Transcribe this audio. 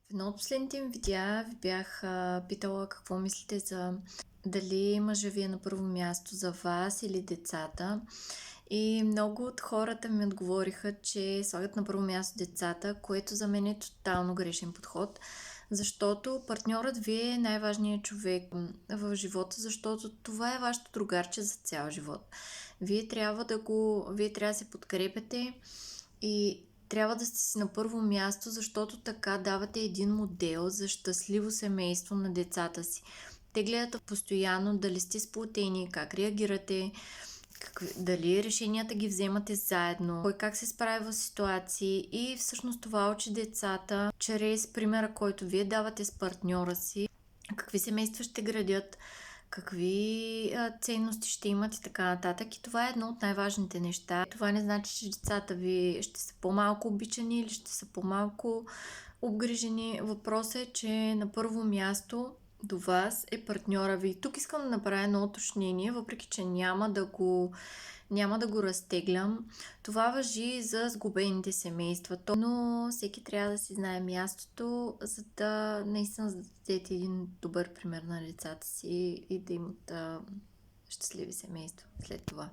В едно от последните им видеа ви бях питала какво мислите за дали мъжа ви е на първо място за вас или децата. И много от хората ми отговориха, че слагат на първо място децата, което за мен е тотално грешен подход, защото партньорът ви е най-важният човек в живота, защото това е вашето другарче за цял живот. Вие трябва да се подкрепяте и трябва да сте си на първо място, защото така давате един модел за щастливо семейство на децата си. Те гледат постоянно дали сте сплотени, как реагирате, дали решенията ги вземате заедно, кой как се справя в ситуации, и всъщност това учи децата чрез примера, който вие давате с партньора си, какви семейства ще градят, какви ценности ще имат и така нататък. И това е едно от най-важните неща. Това не значи, че децата ви ще са по-малко обичани или ще са по-малко обгрижени. Въпросът е, че на първо място до вас е партньора ви. Тук искам да направя едно уточнение, въпреки че няма да го разтеглям. Това важи за сглобените семейства, но всеки трябва да си знае мястото, за да наистина да дадете един добър пример на децата си и да имат щастливи семейства след това.